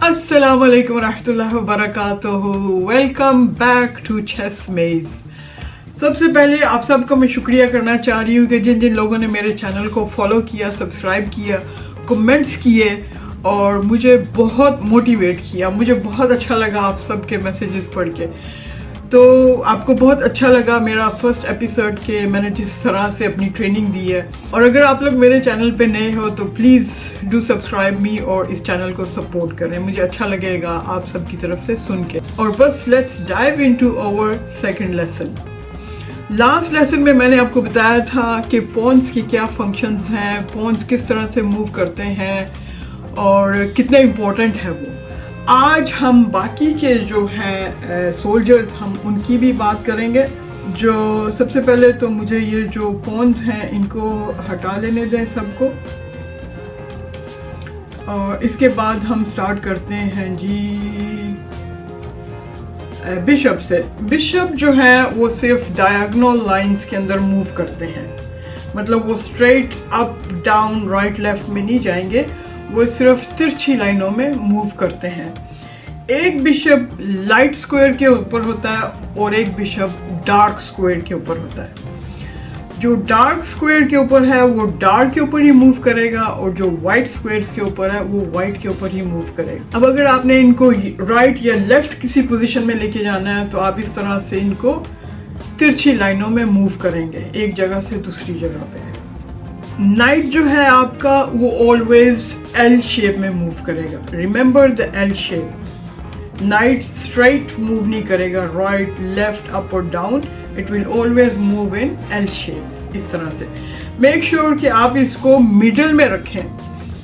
अस्सलाम वालेकुम रहमतुल्लाहि व बरकातुहू। वेलकम बैक टू चेस मेज। सबसे पहले आप सबका मैं शुक्रिया करना चाह रही हूँ कि जिन जिन लोगों ने मेरे चैनल को फॉलो किया, सब्सक्राइब किया, कमेंट्स किए और मुझे बहुत मोटिवेट किया। मुझे बहुत अच्छा लगा आप सबके मैसेजेस पढ़ के। तो आपको बहुत अच्छा लगा मेरा फर्स्ट एपिसोड के मैंने जिस तरह से अपनी ट्रेनिंग दी है। और अगर आप लोग मेरे चैनल पे नए हो तो प्लीज़ डू सब्सक्राइब मी और इस चैनल को सपोर्ट करें। मुझे अच्छा लगेगा आप सबकी तरफ से सुन के। और बस let's dive into our second lesson. Last lesson में मैंने आपको बताया था कि पॉन्स की क्या फंक्शंस हैं, पॉन्स किस तरह से मूव करते हैं और कितने इम्पोर्टेंट है वो। आज हम बाकी के जो हैं सोल्जर्स हम उनकी भी बात करेंगे। जो सबसे पहले तो मुझे ये जो पॉन्स हैं इनको हटा देने दें सबको, और इसके बाद हम स्टार्ट करते हैं जी बिशप से। बिशप जो है वो सिर्फ डायगोनल लाइंस के अंदर मूव करते हैं, मतलब वो straight up down right left में नहीं जाएंगे, वो सिर्फ तिरछी लाइनों में मूव करते हैं। एक बिशप लाइट स्क्वायर के ऊपर होता है और एक बिशप डार्क स्क्वायर के ऊपर होता है। जो डार्क स्क्वायर के ऊपर है वो डार्क के ऊपर ही मूव करेगा और जो वाइट स्क्वायर्स के ऊपर है वो वाइट के ऊपर ही मूव करेगा। अब अगर आपने इनको राइट या लेफ्ट किसी पोजीशन में लेके जाना है तो आप इस तरह से इनको तिरछी लाइनों में मूव करेंगे एक जगह से दूसरी जगह पे। नाइट जो है आपका वो ऑलवेज एल शेप में मूव करेगा। Remember the L shape. Night straight move नहीं करेगा, राइट लेफ्ट अप और down, it will always move in L shape. इस तरह से मेक श्योर कि आप इसको मिडल में रखें,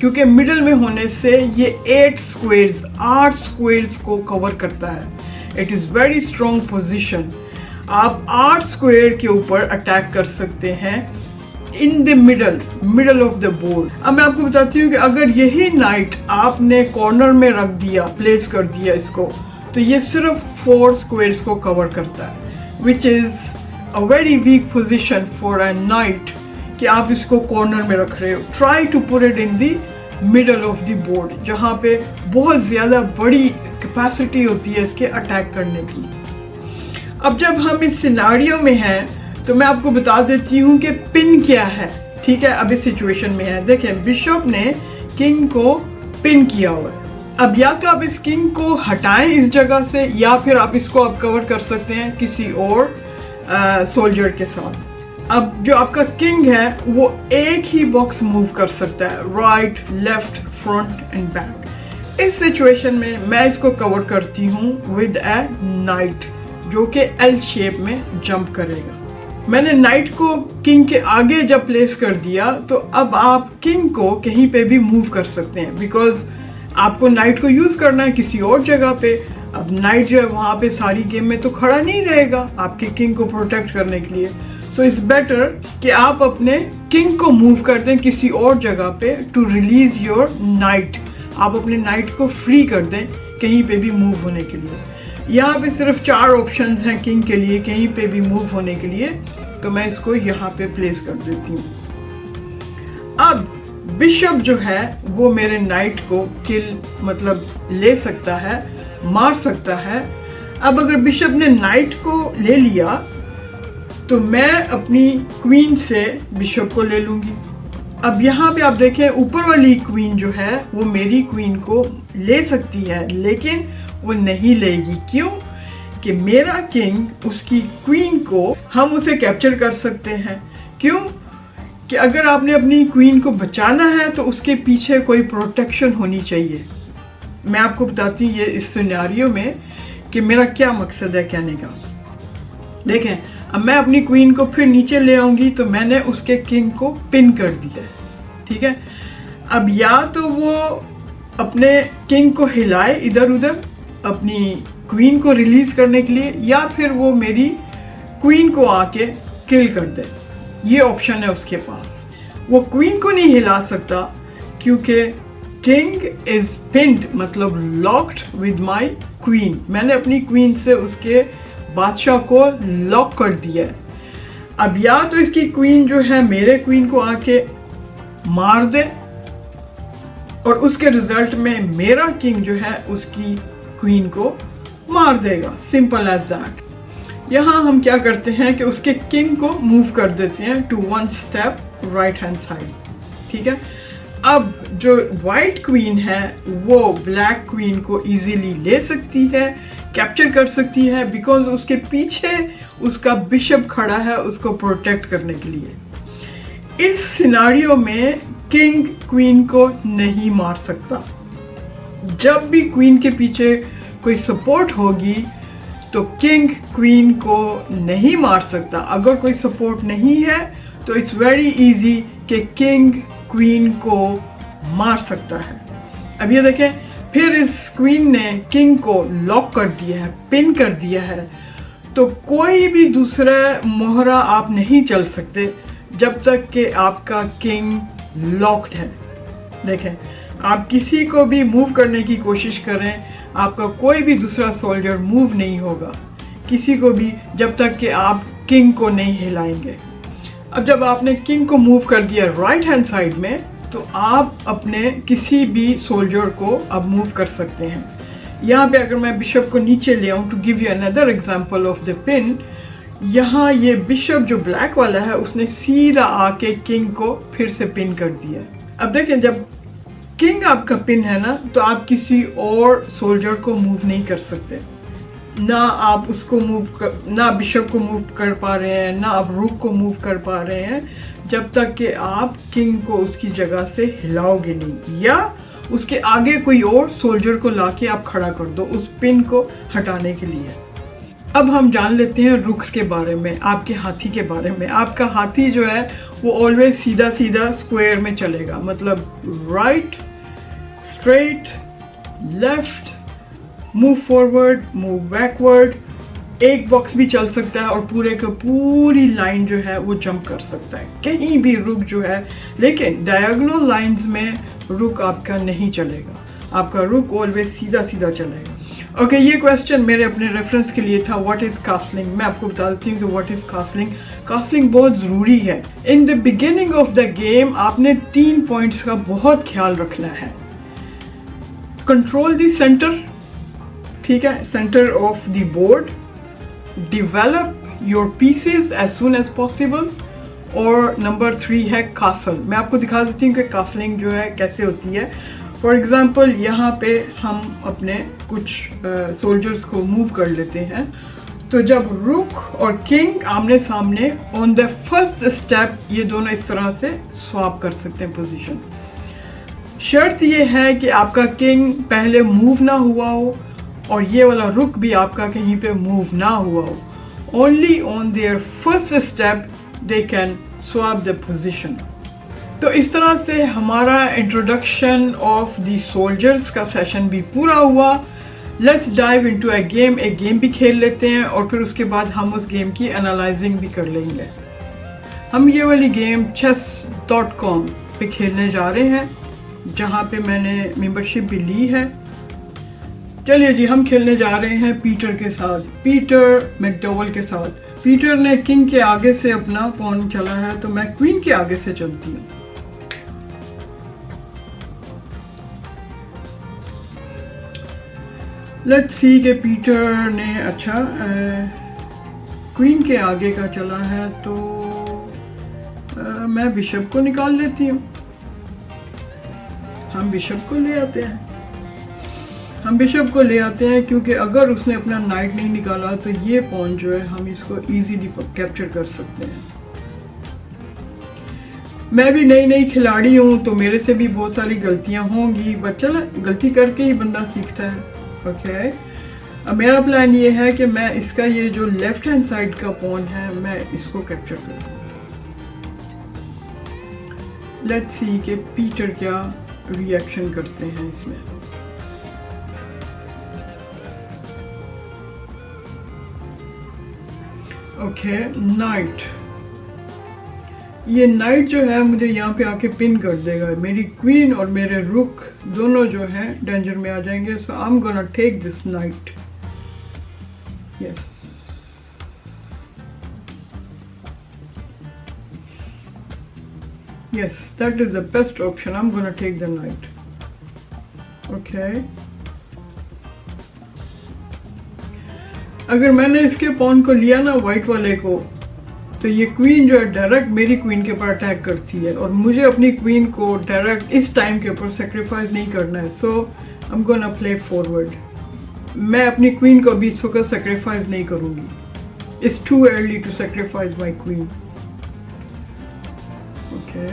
क्योंकि मिडल में होने से ये 8 स्क्वायर्स को कवर करता है। It is very strong position. आप 8 स्क्वायर के ऊपर अटैक कर सकते हैं इन the middle of the board. अब मैं आपको बताती हूँ कि अगर यही नाइट आपने कॉर्नर में रख दिया, प्लेस कर दिया इसको, तो ये सिर्फ 4 स्क्वायर्स को कवर करता है, which is a very weak position for a knight कि आप इसको कॉर्नर में रख रहे हो। Try to put it in the middle of the board, जहाँ पे बहुत ज़्यादा बड़ी कैपेसिटी होती है इसके अटैक करने की। अब जब हम इस सिनारियो में हैं तो मैं आपको बता देती हूँ कि पिन क्या है। ठीक है, अब इस सिचुएशन में है, देखें बिशप ने किंग को पिन किया हुआ है। अब या तो आप इस किंग को हटाएं इस जगह से, या फिर आप इसको आप कवर कर सकते हैं किसी और सोल्जर के साथ। अब जो आपका किंग है वो एक ही बॉक्स मूव कर सकता है, right left front end back. इस सिचुएशन में मैं इसको कवर करती हूँ विद ए नाइट जो कि एल शेप में जंप करेगा। मैंने नाइट को किंग के आगे जब प्लेस कर दिया तो अब आप किंग को कहीं पे भी मूव कर सकते हैं, बिकॉज आपको नाइट को यूज करना है किसी और जगह पे। अब नाइट जो है वहां पे सारी गेम में तो खड़ा नहीं रहेगा आपके किंग को प्रोटेक्ट करने के लिए। सो इट्स बेटर कि आप अपने किंग को मूव कर दें किसी और जगह पे टू रिलीज योर नाइट। आप अपने नाइट को फ्री कर दें कहीं पे भी मूव होने के लिए। यहाँ पे सिर्फ 4 ऑप्शंस हैं किंग के लिए कहीं पे भी मूव होने के लिए, तो मैं इसको यहाँ पे प्लेस कर देती हूँ। अब बिशप जो है वो मेरे नाइट को किल मतलब ले सकता है, मार सकता है। अब अगर बिशप ने नाइट को ले लिया तो मैं अपनी क्वीन से बिशप को ले लूँगी। अब यहाँ पे आप देखें ऊपर वाली क्वीन जो है वो मेरी क्वीन को ले सकती है, लेकिन वो नहीं लेगी। क्यों? कि मेरा किंग उसकी क्वीन को हम उसे कैप्चर कर सकते हैं। क्यों? कि अगर आपने अपनी क्वीन को बचाना है तो उसके पीछे कोई प्रोटेक्शन होनी चाहिए। मैं आपको बताती हूँ ये इस सिनेरियो में कि मेरा क्या मकसद है कहने का। देखें, अब मैं अपनी क्वीन को फिर नीचे ले आऊंगी तो मैंने उसके किंग को पिन कर दिया है। ठीक है, अब या तो वो अपने किंग को हिलाए इधर उधर अपनी क्वीन को रिलीज करने के लिए, या फिर वो मेरी क्वीन को आके किल कर दे। ये ऑप्शन है उसके पास। वो क्वीन को नहीं हिला सकता क्योंकि किंग इज पिन्ड, मतलब लॉक्ड विद माय क्वीन। मैंने अपनी क्वीन से उसके बादशाह को लॉक कर दिया है। अब या तो इसकी क्वीन जो है मेरे क्वीन को आके मार दे और उसके रिजल्ट में मेरा किंग जो है उसकी क्वीन को मार देगा। Simple as that. यहाँ हम क्या करते हैं कि उसके किंग को मूव कर देते हैं to 1 step right hand side. ठीक है, अब जो वाइट क्वीन है वो ब्लैक क्वीन को इजीली ले सकती है, कैप्चर कर सकती है, बिकॉज उसके पीछे उसका बिशप खड़ा है उसको प्रोटेक्ट करने के लिए। इस सिनारियो में किंग क्वीन को नहीं मार सकता। जब भी क्वीन के पीछे कोई सपोर्ट होगी तो किंग क्वीन को नहीं मार सकता। अगर कोई सपोर्ट नहीं है तो इट्स वेरी इजी कि किंग क्वीन को मार सकता है। अब ये देखें, फिर इस क्वीन ने किंग को लॉक कर दिया है, पिन कर दिया है, तो कोई भी दूसरा मोहरा आप नहीं चल सकते जब तक कि आपका किंग लॉक्ड है। देखें, आप किसी को भी मूव करने की कोशिश करें, आपका कोई भी दूसरा सोल्जर मूव नहीं होगा किसी को भी जब तक कि आप किंग को नहीं हिलाएंगे। अब जब आपने किंग को मूव कर दिया राइट हैंड साइड में, तो आप अपने किसी भी सोल्जर को अब मूव कर सकते हैं। यहाँ पे अगर मैं बिशप को नीचे ले आऊँ, to give you another example of the pin, यहाँ ये बिशप जो ब्लैक वाला है उसने सीधा आके किंग को फिर से पिन कर दिया। अब देखें, जब किंग आपका पिन है ना, तो आप किसी और सोल्जर को मूव नहीं कर सकते। ना आप उसको ना बिशप को मूव कर पा रहे हैं, ना आप रुक को मूव कर पा रहे हैं, जब तक कि आप किंग को उसकी जगह से हिलाओगे नहीं, या उसके आगे कोई और सोल्जर को लाके आप खड़ा कर दो उस पिन को हटाने के लिए। अब हम जान लेते हैं रुक्स के बारे में, आपके हाथी के बारे में। आपका हाथी जो है वो ऑलवेज सीधा सीधा स्क्वायर में चलेगा, मतलब right, straight, left, move forward, move backward, एक बॉक्स भी चल सकता है और पूरे का पूरी लाइन जो है वो जंप कर सकता है, कहीं भी रुक जो है। लेकिन डायगोनल लाइंस में रुक आपका नहीं चलेगा, आपका रुक ऑलवेज सीधा सीधा चलेगा। ओके, ये क्वेश्चन मेरे अपने रेफरेंस के लिए था, व्हाट इज कास्टलिंग। मैं आपको बता देती हूँ कि व्हाट इज कास्टलिंग। कास्टलिंग बहुत ज़रूरी है। In the beginning of the game आपने 3 पॉइंट्स का बहुत ख्याल रखना है। कंट्रोल द सेंटर, ठीक है, centre of the board, develop your pieces as soon as possible, और नंबर 3 है कासल। मैं आपको दिखा देती हूँ कि कासलिंग जो है कैसे होती है। फॉर एग्जाम्पल, यहाँ पे हम अपने कुछ सोल्जर्स को मूव कर लेते हैं, तो जब रुक और किंग आमने सामने, ऑन द फर्स्ट स्टेप ये दोनों इस तरह से स्वैप कर सकते हैं पोजीशन। शर्त ये है कि आपका किंग पहले मूव ना हुआ हो और ये वाला रुक भी आपका कहीं पे मूव ना हुआ हो। Only on their first step they can swap the position. तो इस तरह से हमारा इंट्रोडक्शन ऑफ द सोल्जर्स का सेशन भी पूरा हुआ। Let's dive into a game. एक गेम भी खेल लेते हैं और फिर उसके बाद हम उस गेम की एनालाइजिंग भी कर लेंगे। हम ये वाली गेम chess.com पे खेलने जा रहे हैं, जहाँ पे मैंने मेंबरशिप भी ली है। चलिए जी, हम खेलने जा रहे हैं पीटर के साथ, पीटर मैकडोवल के साथ। पीटर ने किंग के आगे से अपना पॉन चला है, तो मैं क्वीन के आगे से चलती हूँ। लेट्स सी कि पीटर ने अच्छा क्वीन के आगे का चला है, तो मैं बिशप को निकाल लेती हूँ। हम बिशप को ले आते हैं, क्योंकि अगर उसने अपना नाइट नहीं निकाला तो ये पॉन जो है हम इसको इजीली कैप्चर कर सकते हैं। मैं भी नई खिलाड़ी हूँ, तो मेरे से भी बहुत सारी गलतियाँ होंगी, बट चलो, गलती करके ही बंदा सीखता है। ओके, अब मेरा प्लान ये है कि मैं इसका ये जो लेफ्ट हैंड साइड का पॉन है मैं इसको कैप्चर करूँ। लेट्स सी कि पीटर क्या रिएक्शन करते हैं इसमें। Okay, night. ये नाइट जो है मुझे यहाँ पे आके पिन कर देगा। मेरी क्वीन और मेरे रुक दोनों जो है डेंजर में आ जाएंगे। So I am gonna take this knight. Yes, yes, that is the best option. I'm gonna take the knight. Okay, अगर मैंने इसके पॉन को लिया ना वाइट वाले को, तो ये क्वीन जो है डायरेक्ट मेरी क्वीन के ऊपर अटैक करती है और मुझे अपनी क्वीन को डायरेक्ट इस टाइम के ऊपर सेक्रीफाइस नहीं करना है। So I am gonna play forward. मैं अपनी क्वीन को अभी इस वक्त सेक्रीफाइस नहीं करूंगी। It's too early to sacrifice my queen. Okay,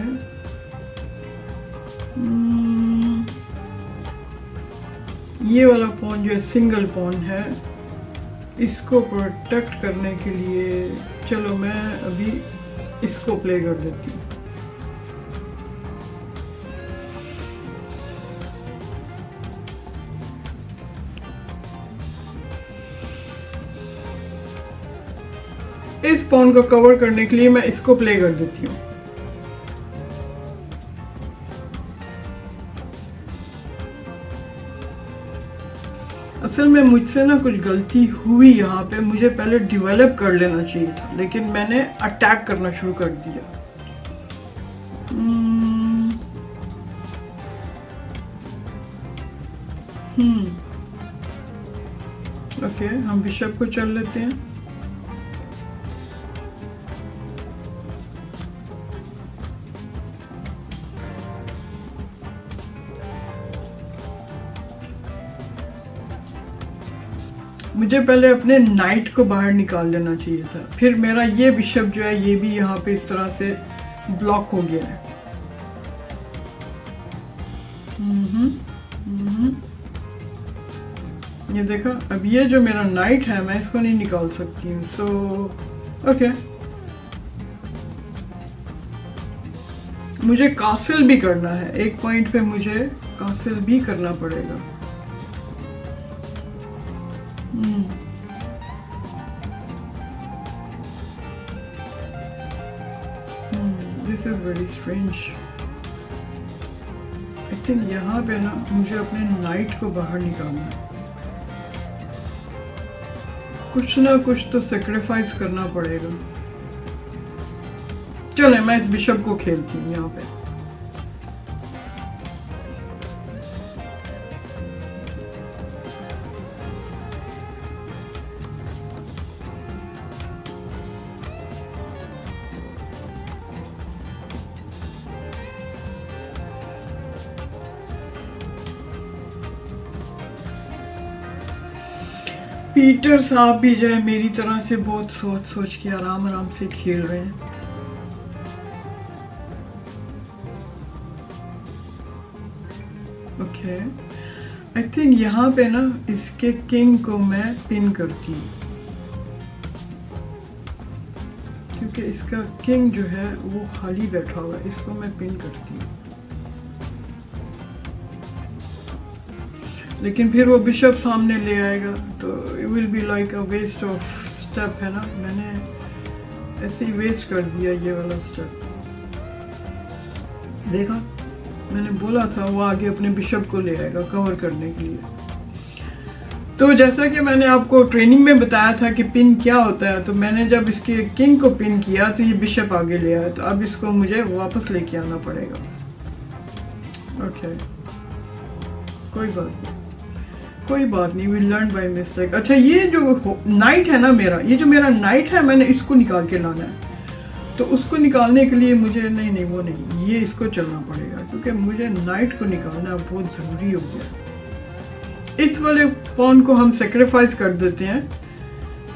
ये वाला पॉन जो है सिंगल पॉन है, इसको प्रोटेक्ट करने के लिए चलो मैं अभी इसको प्ले कर देती हूँ। इस पॉन को कवर करने के लिए मैं इसको प्ले कर देती हूँ। असल में मुझसे ना कुछ गलती हुई यहाँ पे, मुझे पहले डेवलप कर लेना चाहिए था, लेकिन मैंने अटैक करना शुरू कर दिया। ओके, हम बिशप को चल लेते हैं। मुझे पहले अपने नाइट को बाहर निकाल लेना चाहिए था, फिर मेरा ये बिशप जो है ये भी यहाँ पे इस तरह से ब्लॉक हो गया है। ये देखो, अब ये जो मेरा नाइट है मैं इसको नहीं निकाल सकती हूँ। सो ओके, मुझे कासल भी करना है, एक पॉइंट पे मुझे कासल भी करना पड़ेगा। This is very strange. I think यहाँ पे ना मुझे अपने नाइट को बाहर निकालना है। कुछ ना कुछ तो सेक्रीफाइस करना पड़ेगा। चले, मैं इस बिशप को खेलती हूँ यहाँ पे। पीटर साहब भी जो है मेरी तरह से बहुत सोच सोच के आराम आराम से खेल रहे हैं। ओके, आई थिंक यहाँ पे ना इसके किंग को मैं पिन करती हूँ, क्योंकि इसका किंग जो है वो खाली बैठा हुआ है, इसको मैं पिन करती हूँ। लेकिन फिर वो बिशप सामने ले आएगा तो it will be like a waste of step, है ना। मैंने ऐसे ही वेस्ट कर दिया ये वाला स्टेप। देखा, मैंने बोला था वो आगे अपने बिशप को ले आएगा कवर करने के लिए। तो जैसा कि मैंने आपको ट्रेनिंग में बताया था कि पिन क्या होता है, तो मैंने जब इसके किंग को पिन किया तो ये बिशप आगे ले आया, तो अब इसको मुझे वापस लेके आना पड़ेगा। ओके, कोई बात नहीं, वी लर्न बाय मिस्टेक। अच्छा, ये जो नाइट है ना मेरा, ये जो मेरा नाइट है मैंने इसको निकाल के लाना है, तो उसको निकालने के लिए मुझे नहीं वो नहीं, ये इसको चलना पड़ेगा, क्योंकि मुझे नाइट को निकालना बहुत ज़रूरी हो गया। इस वाले पॉन को हम सेक्रीफाइस कर देते हैं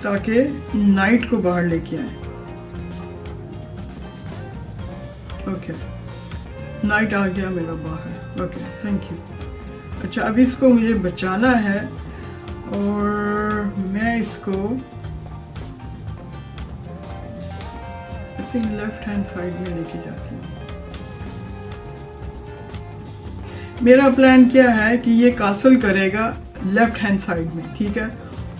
ताकि नाइट को बाहर लेके आए। ओके, नाइट आ गया मेरा बाहर। Okay, thank you. अच्छा, अब इसको मुझे बचाना है और मैं इसको I think left hand side में लेके जाती हूँ। मेरा प्लान क्या है कि ये कासल करेगा लेफ्ट हैंड साइड में, ठीक है,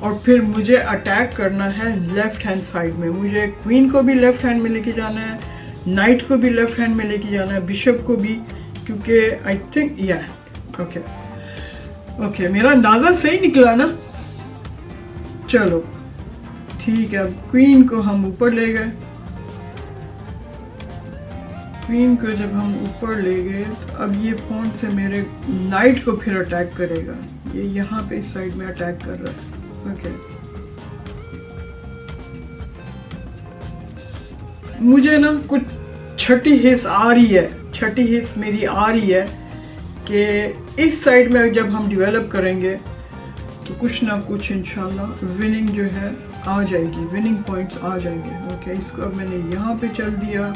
और फिर मुझे अटैक करना है लेफ्ट हैंड साइड में। मुझे क्वीन को भी लेफ्ट हैंड में लेके जाना है, नाइट को भी लेफ्ट हैंड में लेके जाना है, बिशप को भी, क्योंकि आई थिंक ओके, मेरा अंदाजा सही निकला ना। चलो ठीक है, अब क्वीन को हम ऊपर ले गए। क्वीन को जब हम ऊपर ले गए तो अब ये पॉन से मेरे नाइट को फिर अटैक करेगा। ये यहाँ पे इस साइड में अटैक कर रहा है। ओके, मुझे ना कुछ छठी हिस्स आ रही है, छठी हिस्स मेरी आ रही है कि इस साइड में जब हम डेवलप करेंगे तो कुछ ना कुछ इंशाल्लाह विनिंग जो है आ जाएगी, विनिंग पॉइंट्स आ जाएंगे। ओके, इसको अब मैंने यहाँ पे चल दिया।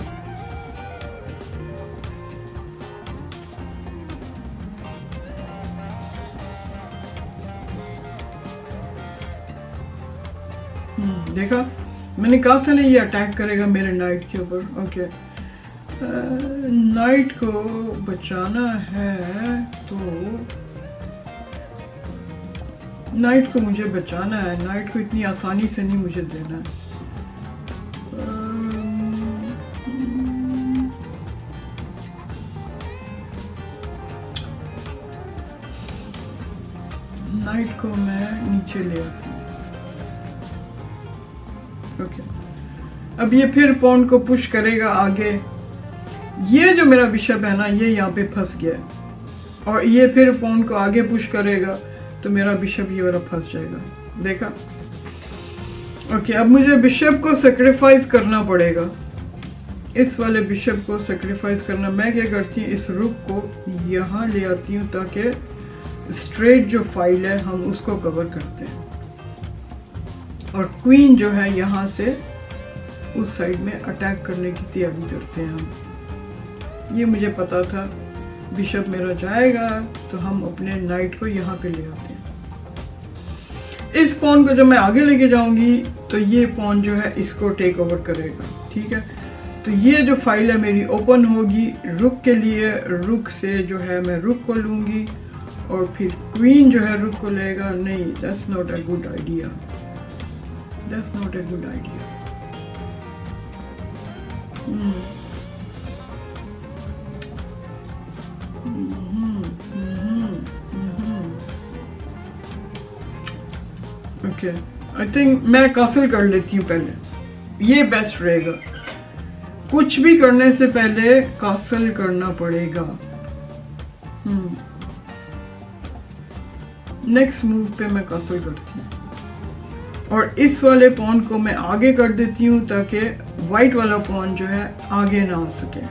देखा, मैंने कहा था ना ये अटैक करेगा मेरे नाइट के ऊपर। ओके, नाइट को बचाना है तो नाइट को मुझे बचाना है, नाइट को इतनी आसानी से नहीं मुझे देना है। नाइट को मैं नीचे ले आती हूँ। ओके, अब ये फिर पॉन को पुश करेगा आगे। ये जो मेरा बिशप है ना, ये यहाँ पे फंस गया है और ये फिर पॉन को आगे पुश करेगा तो मेरा बिशप ये वाला फंस जाएगा। देखा? ओके, अब मुझे बिशप को सेक्रीफाइस करना पड़ेगा, इस वाले बिशप को सेक्रीफाइस करना। मैं क्या करती हूँ, इस रुक को यहाँ ले आती हूँ ताकि स्ट्रेट जो फाइल है हम उसको कवर करते हैं और क्वीन जो है यहाँ से उस साइड में अटैक करने की तैयारी करते हैं हम। ये मुझे पता था बिशप मेरा जाएगा तो हम अपने नाइट को यहाँ पे ले आते हैं। इस पॉन को जब मैं आगे लेके जाऊंगी तो ये पॉन जो है इसको टेक ओवर करेगा। ठीक है, तो ये जो फाइल है मेरी ओपन होगी रुक के लिए। रुक से जो है मैं रुक को लूंगी और फिर क्वीन जो है रुक को लेगा। नहीं, that's not a good idea, that's not a good idea. Okay, I think मैं कासल कर लेती हूँ पहले, ये बेस्ट रहेगा। कुछ भी करने से पहले कासल करना पड़ेगा। नेक्स्ट मूव पे मैं कासल करती हूँ और इस वाले पॉन को मैं आगे कर देती हूँ ताकि वाइट वाला पॉन जो है आगे ना आ सके,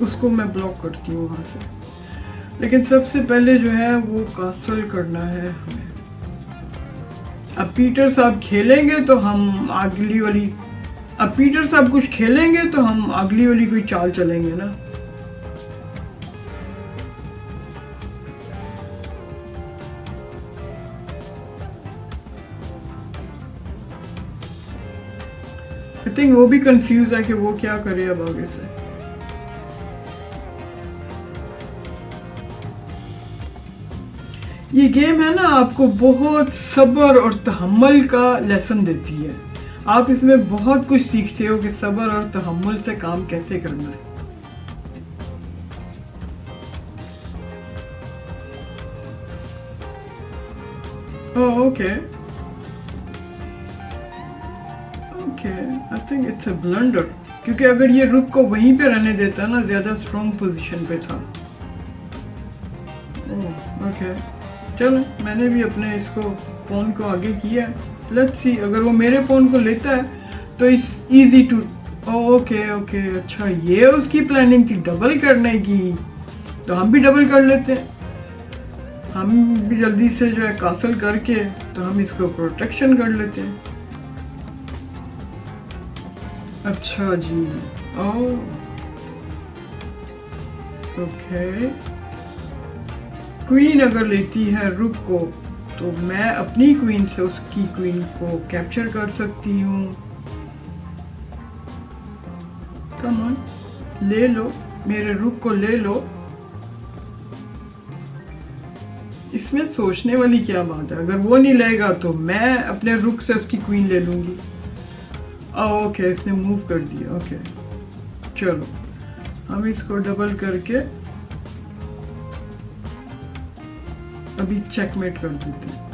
उसको मैं ब्लॉक करती हूँ वहां से। लेकिन सबसे पहले जो है वो कासल करना है हमें। अब पीटर साहब खेलेंगे तो हम अगली वाली, अब पीटर साहब कुछ खेलेंगे तो हम अगली वाली कोई चाल चलेंगे ना। आई थिंक वो भी कंफ्यूज है कि वो क्या करे अब आगे से। ये गेम है ना, आपको बहुत सब्र और तहम्मुल का लेसन देती है। आप इसमें बहुत कुछ सीखते हो कि सब्र और तहम्मुल से काम कैसे करना है। Okay okay, I think it's a blunder, क्योंकि अगर ये रुक को वहीं पे रहने देता ना, ज्यादा स्ट्रॉन्ग पोजीशन पे था। ओके, चलो मैंने भी अपने इसको पॉन को आगे किया। लेट्स सी, अगर वो मेरे पॉन को लेता है तो it's easy to. Okay okay, अच्छा ये उसकी प्लानिंग थी डबल करने की, तो हम भी डबल कर लेते हैं। हम भी जल्दी से जो है कासल करके तो हम इसको प्रोटेक्शन कर लेते हैं। अच्छा जी, ओके, क्वीन अगर लेती है रुक को तो मैं अपनी क्वीन से उसकी क्वीन को कैप्चर कर सकती हूँ। कम ऑन, ले लो मेरे रुक को, ले लो। इसमें सोचने वाली क्या बात है, अगर वो नहीं लेगा तो मैं अपने रुक से उसकी क्वीन ले लूंगी। ओके, इसने मूव कर दिया। ओके, चलो हम इसको डबल करके अभी चेकमेट कर देते हैं।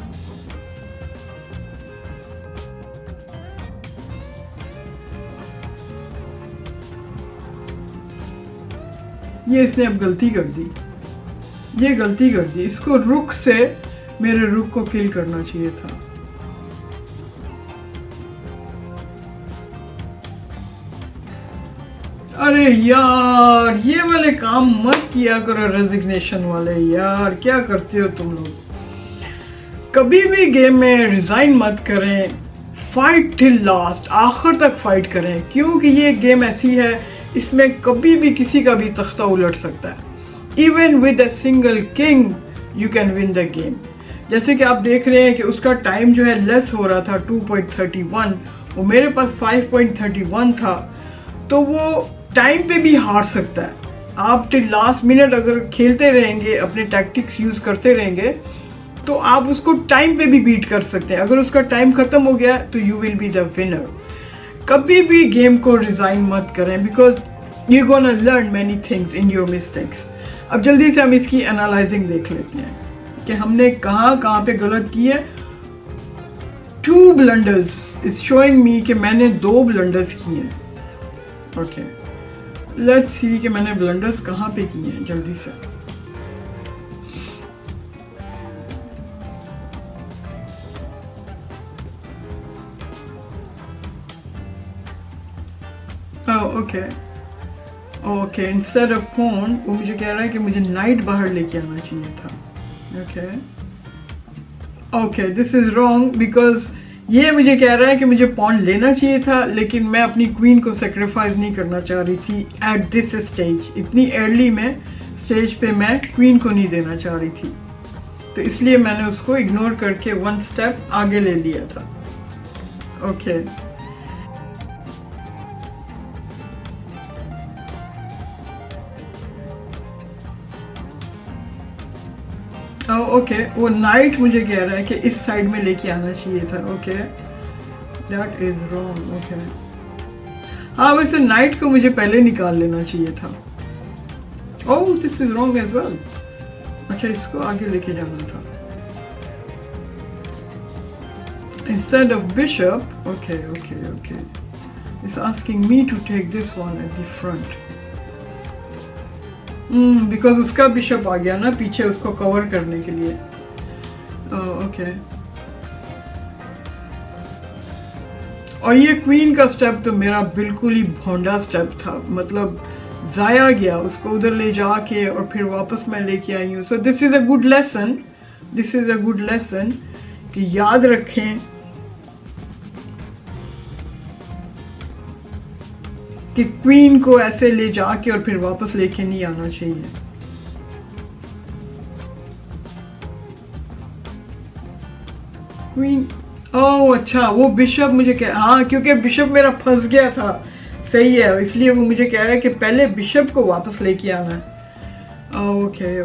ये इसने अब गलती कर दी, ये गलती कर दी। इसको रुक से मेरे रुक को किल करना चाहिए था। अरे यार, ये वाले काम मत किया करो, रेजिग्नेशन वाले। यार क्या करते हो तुम लोग। कभी भी गेम में रिजाइन मत करें, फाइट टिल लास्ट, आखिर तक फाइट करें, क्योंकि ये गेम ऐसी है, इसमें कभी भी किसी का भी तख्ता उलट सकता है। Even with a single king you can win the game. जैसे कि आप देख रहे हैं कि उसका टाइम जो है लेस हो रहा था 2.31, वो मेरे पास 5.31 था, तो वो टाइम पे भी हार सकता है। आप टिल लास्ट मिनट अगर खेलते रहेंगे, अपने टैक्टिक्स यूज करते रहेंगे, तो आप उसको टाइम पे भी बीट कर सकते हैं। अगर उसका टाइम खत्म हो गया तो you will be the winner. कभी भी गेम को रिजाइन मत करें, because you gonna learn many things in your mistakes. अब जल्दी से हम इसकी एनालाइजिंग देख लेते हैं कि हमने कहाँ कहाँ पे गलत की है। 2 ब्लंडर्स इज शोइंग मी कि मैंने 2 ब्लंडर्स किए हैं। ओके, लेट्स सी कि मैंने ब्लंडर्स कहाँ पे किए हैं जल्दी से। ओके, इंस्टेड ऑफ पॉन वो मुझे कह रहा है कि मुझे नाइट बाहर लेके आना चाहिए था। Okay, this is wrong, because ये मुझे कह रहा है कि मुझे पॉन लेना चाहिए था, लेकिन मैं अपनी क्वीन को सेक्रीफाइस नहीं करना चाह रही थी एट दिस स्टेज। इतनी अर्ली में स्टेज पे मैं क्वीन को नहीं देना चाह रही थी, तो इसलिए मैंने उसको इग्नोर करके 1 स्टेप आगे ले लिया था। ओके, ओके, वो नाइट मुझे कह रहा है कि इस साइड में लेके आना चाहिए था। Okay, that is wrong. Okay, हाँ, वैसे नाइट को मुझे पहले निकाल लेना चाहिए था। Oh, this is wrong as well. अच्छा, इसको आगे लेके जाना था instead of bishop. Okay, it's asking me to take this one at the front, because उसका बिशप आ गया ना पीछे उसको कवर करने के लिए। ओके, और ये क्वीन का स्टेप तो मेरा बिल्कुल ही भोंडा स्टेप था, मतलब जाया गया। उसको उधर ले जाके और फिर वापस मैं लेके आई हूँ। So this is a good lesson, this is a good lesson कि याद रखें कि क्वीन को ऐसे ले जाके और फिर वापस लेके नहीं आना चाहिए। क्वीन, ओह अच्छा, वो बिशप मुझे हाँ, क्योंकि बिशप मेरा फंस गया था। सही है, इसलिए वो मुझे कह रहा है कि पहले बिशप को वापस लेके आना है।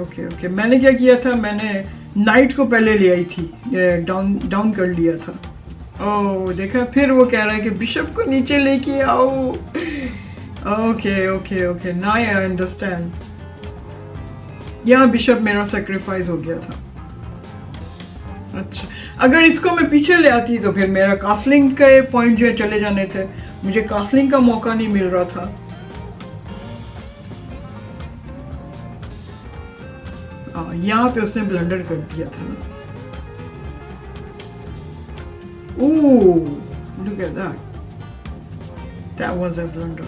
ओके, मैंने क्या किया था, मैंने नाइट को पहले ले आई थी, डाउन कर लिया था। ओह देखा, फिर वो कह रहा है कि बिशप को नीचे लेके आओ। Okay, now I understand. यहाँ बिशप मेरा सेक्रीफाइस हो गया था। अच्छा, अगर इसको मैं पीछे ले आती तो फिर मेरा कास्लिंग के पॉइंट जो है चले जाने थे, मुझे कास्लिंग का मौका नहीं मिल रहा था। यहाँ पे उसने ब्लंडर कर दिया था ना। Ooh, look at that. That was a blunder.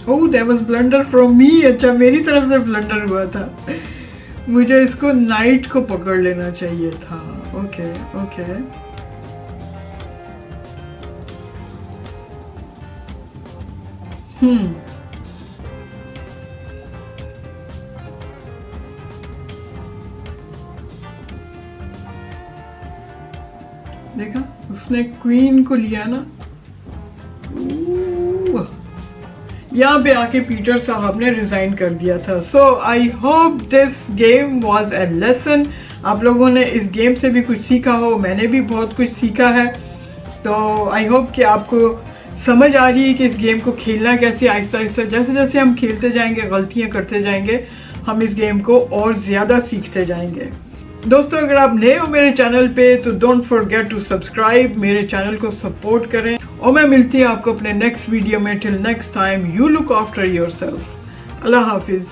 Oh, that was blunder from me. अच्छा, मेरी तरफ से ब्लंडर हुआ था। मुझे इसको नाइट को पकड़ लेना चाहिए था। ओके, देखा, उसने क्वीन को लिया ना। यहाँ पे आके पीटर साहब ने रिजाइन कर दिया था। So I hope this game was a lesson. आप लोगों ने इस गेम से भी कुछ सीखा हो, मैंने भी बहुत कुछ सीखा है। तो आई होप कि आपको समझ आ रही है कि इस गेम को खेलना कैसे, आहिस्ता आहिस्ता जैसे जैसे हम खेलते जाएंगे, गलतियाँ करते जाएंगे, हम इस गेम को और ज़्यादा सीखते जाएंगे। दोस्तों अगर आप नए हो मेरे चैनल पे तो डोंट फॉरगेट टू सब्सक्राइब, मेरे चैनल को सपोर्ट करें और मैं मिलती हूँ आपको अपने नेक्स्ट वीडियो में। Till next time, you look after yourself. अल्लाह हाफिज़।